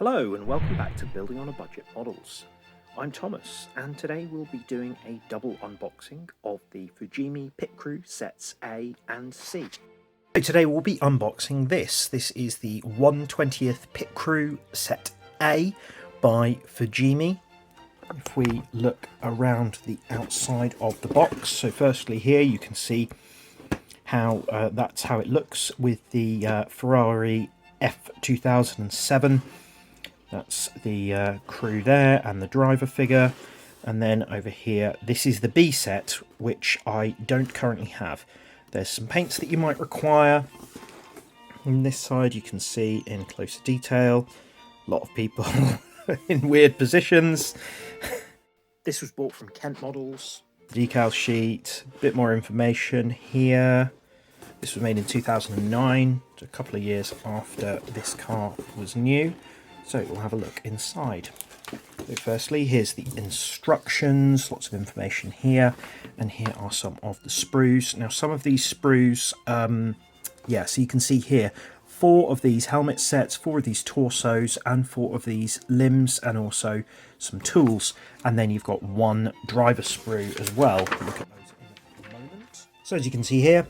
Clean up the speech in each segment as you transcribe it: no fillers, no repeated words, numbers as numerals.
Hello and welcome back to Building on a Budget Models. I'm Thomas and today we'll be doing a double unboxing of the Fujimi Pit Crew sets A and C. So today we'll be unboxing this. This is the 1/20th Pit Crew set A by Fujimi. If we look around the outside of the box, so firstly here you can see how that's how it looks with the Ferrari F2007. That's the crew there and the driver figure. And then over here, this is the B set, which I don't currently have. There's some paints that you might require. On this side, you can see in closer detail, a lot of people in weird positions. This was bought from Kent Models. Decal sheet, a bit more information here. This was made in 2009, a couple of years after this car was new. So we'll have a look inside. So firstly, here's the instructions, lots of information here, and here are some of the sprues. Now some of these sprues, so you can see here, 4 of these helmet sets, 4 of these torsos, and 4 of these limbs, and also some tools. And then you've got 1 driver sprue as well. We'll look at those in a moment. So as you can see here,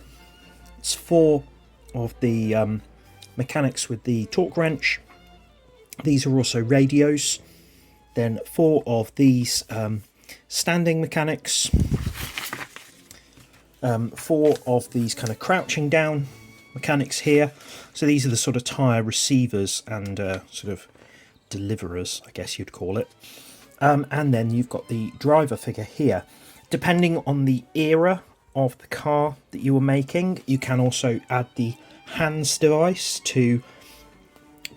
it's 4 of the mechanics with the torque wrench. These are also radios. Then 4 of these standing mechanics. 4 of these kind of crouching down mechanics here. So these are the sort of tyre receivers and sort of deliverers, I guess you'd call it. And then you've got the driver figure here. Depending on the era of the car that you were making, you can also add the hands device to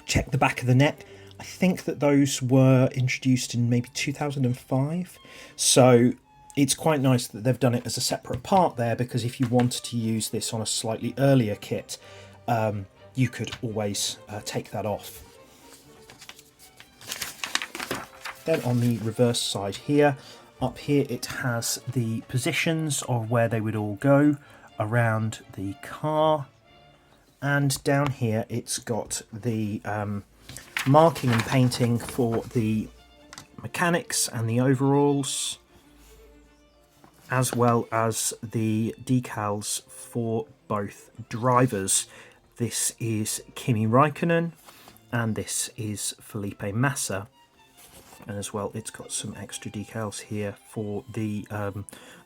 check the back of the neck. I think that those were introduced in maybe 2005. So it's quite nice that they've done it as a separate part there, because if you wanted to use this on a slightly earlier kit, you could always take that off. Then on the reverse side here, up here it has the positions of where they would all go around the car. And down here it's got the marking and painting for the mechanics and the overalls, as well as the decals for both drivers. This is Kimi Räikkönen and this is Felipe Massa. And as well, it's got some extra decals here for the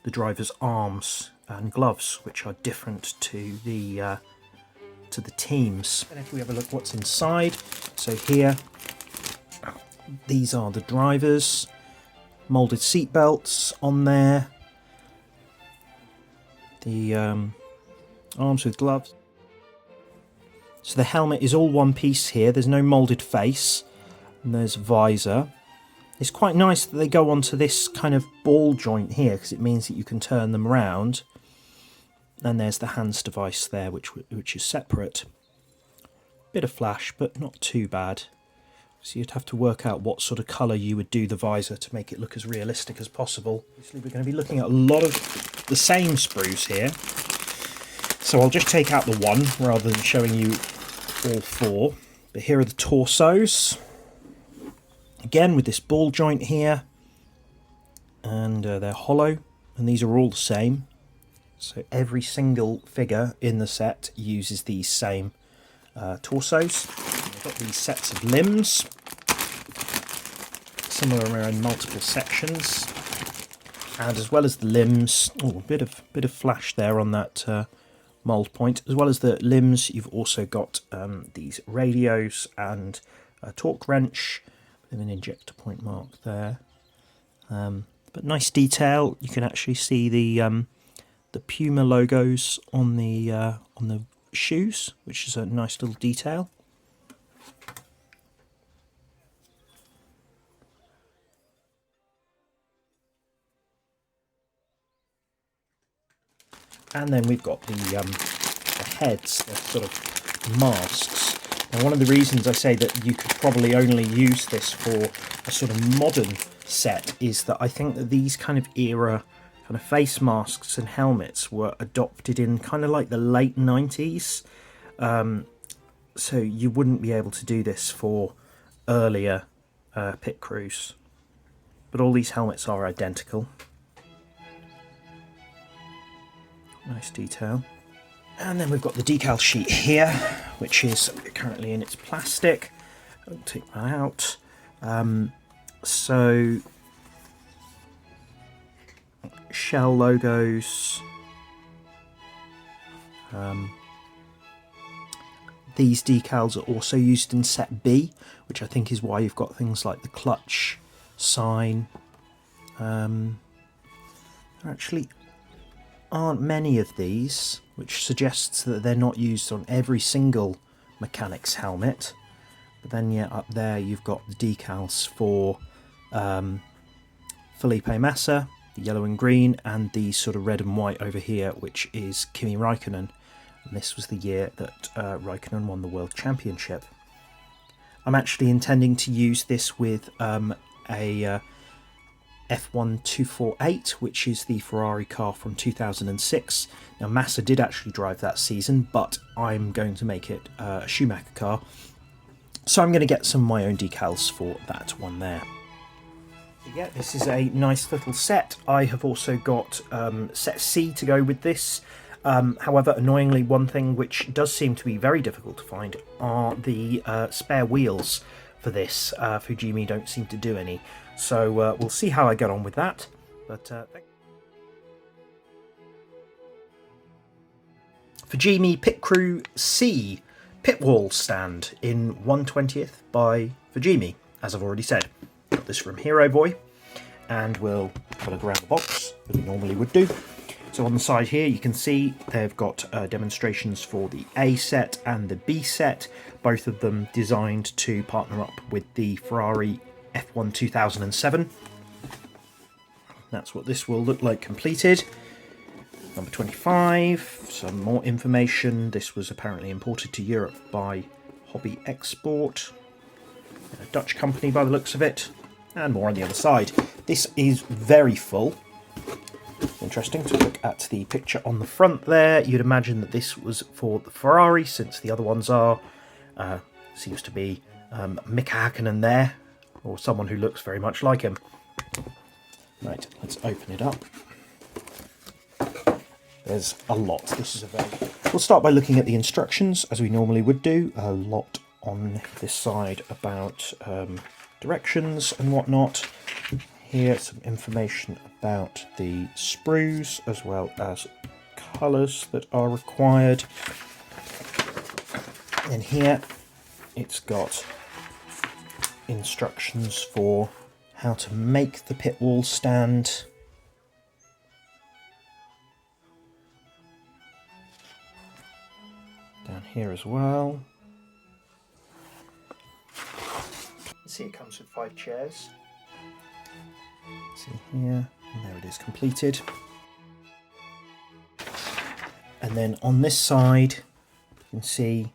driver's arms and gloves, which are different to the teams. And if we have a look what's inside, so here, these are the drivers, moulded seat belts on there, the arms with gloves. So the helmet is all one piece here, there's no moulded face, and there's visor. It's quite nice that they go onto this kind of ball joint here, because it means that you can turn them around. And there's the hands device there, which is separate. Bit of flash, but not too bad. So you'd have to work out what sort of colour you would do the visor to make it look as realistic as possible. Obviously, we're going to be looking at a lot of the same sprues here. So I'll just take out the one rather than showing you all 4. But here are the torsos. Again, with this ball joint here. And they're hollow. And these are all the same. So every single figure in the set uses these same torsos. We've got these sets of limbs. Some of them are in multiple sections. And as well as the limbs, a bit of flash there on that mould point. As well as the limbs, you've also got these radios and a torque wrench with an injector point mark there. But nice detail. You can actually see the Puma logos on the shoes, which is a nice little detail. And then we've got the heads, the sort of masks. And one of the reasons I say that you could probably only use this for a sort of modern set is that I think that these kind of era kind of face masks and helmets were adopted in kind of like the late 90s. So you wouldn't be able to do this for earlier pit crews, but all these helmets are identical. Nice detail. And then we've got the decal sheet here, which is currently in its plastic. I'll take that out. So shell logos. These decals are also used in set B, which I think is why you've got things like the clutch sign. There actually aren't many of these, which suggests that they're not used on every single mechanic's helmet. But then, yeah, up there you've got the decals for Felipe Massa, the yellow and green, and the sort of red and white over here, which is Kimi Raikkonen. And this was the year that Raikkonen won the World Championship. I'm actually intending to use this with a F2008, which is the Ferrari car from 2006. Now, Massa did actually drive that season, but I'm going to make it a Schumacher car. So I'm going to get some of my own decals for that one there. Yeah, this is a nice little set. I have also got set C to go with this. However, annoyingly, one thing which does seem to be very difficult to find are the spare wheels for this. Fujimi don't seem to do any. So we'll see how I get on with that. But Fujimi Pit Crew C pit wall stand in 1/20th by Fujimi, as I've already said. Got this from Hero Boy, and we'll put it around the box as we normally would do. So on the side here you can see they've got demonstrations for the A set and the B set, both of them designed to partner up with the Ferrari F2007. That's what this will look like completed. Number 25, some more information. This was apparently imported to Europe by Hobby Export, a Dutch company by the looks of it, and more on the other side. This is very full. Interesting to look at the picture on the front there. You'd imagine that this was for the Ferrari, since the other ones are. Seems to be Mika Hakkinen there, or someone who looks very much like him. Right, let's open it up. There's a lot. This is a very... We'll start by looking at the instructions, as we normally would do. A lot on this side about directions and whatnot. Here, some information about the sprues, as well as colours that are required. And here, it's got instructions for how to make the pit wall stand. Down here as well. See, it comes with 5 chairs. See here, and there it is completed. And then on this side, you can see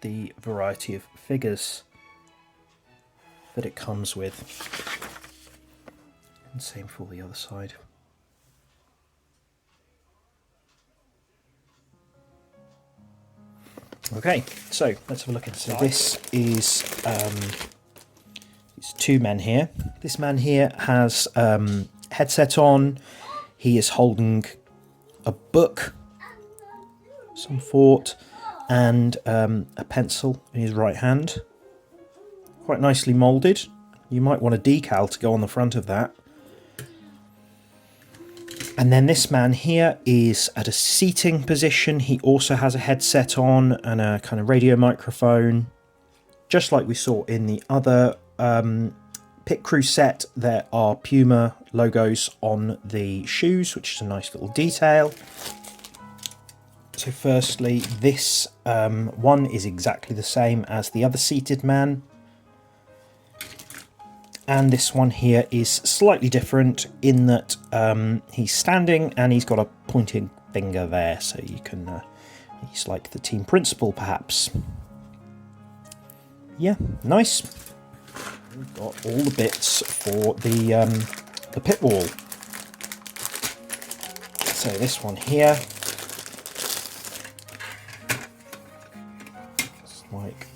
the variety of figures that it comes with. And same for the other side. Okay, so let's have a look inside. So this is it's 2 men here. This man here has headset on. He is holding a book, some sort, and a pencil in his right hand. Quite nicely moulded. You might want a decal to go on the front of that. And then this man here is at a seating position. He also has a headset on and a kind of radio microphone. Just like we saw in the other Pit Crew set, there are Puma logos on the shoes, which is a nice little detail. So firstly, this one is exactly the same as the other seated man. And this one here is slightly different in that he's standing and he's got a pointing finger there, so you can, he's like the team principal perhaps. Yeah, nice. We've got all the bits for the pit wall. So this one here, it's like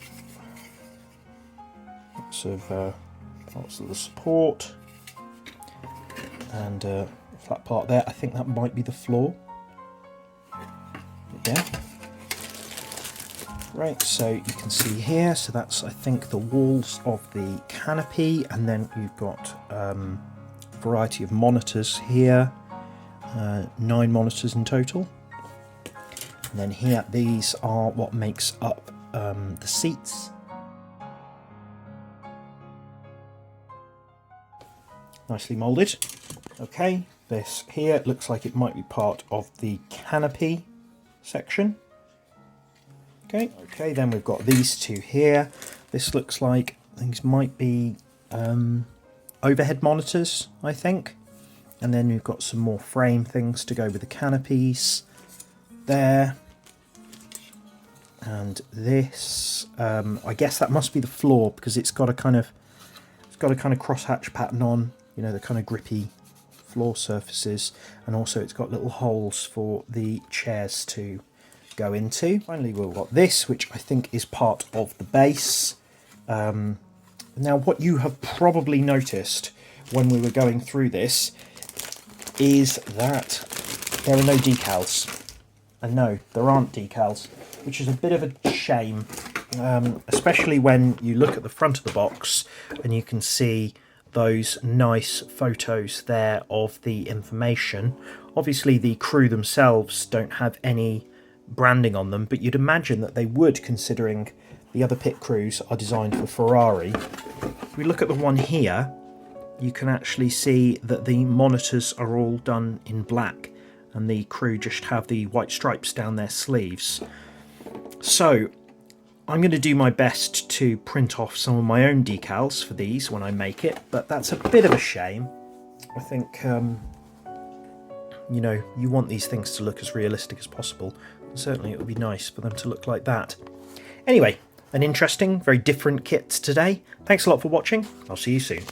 parts of the support, and a flat part there. I think that might be the floor. Yeah. Right, so you can see here, so that's, I think, the walls of the canopy, and then you've got a variety of monitors here, 9 monitors in total. And then here, these are what makes up the seats. Nicely moulded. Okay, this here looks like it might be part of the canopy section. Okay, then we've got these two here. This looks like these might be overhead monitors, I think. And then we've got some more frame things to go with the canopies there. And this, I guess that must be the floor, because it's got a kind of crosshatch pattern on, you know, the kind of grippy floor surfaces, and also it's got little holes for the chairs to go into. Finally, we've got this, which I think is part of the base. Now, what you have probably noticed when we were going through this is that there are no decals. And no, there aren't decals, which is a bit of a shame, especially when you look at the front of the box and you can see those nice photos there of the information. Obviously, the crew themselves don't have any branding on them, but you'd imagine that they would, considering the other pit crews are designed for Ferrari. If we look at the one here, you can actually see that the monitors are all done in black, and the crew just have the white stripes down their sleeves. So I'm going to do my best to print off some of my own decals for these when I make it, but that's a bit of a shame. I think you know, you want these things to look as realistic as possible. Certainly it would be nice for them to look like that. Anyway, an interesting, very different kit today. Thanks a lot for watching. I'll see you soon.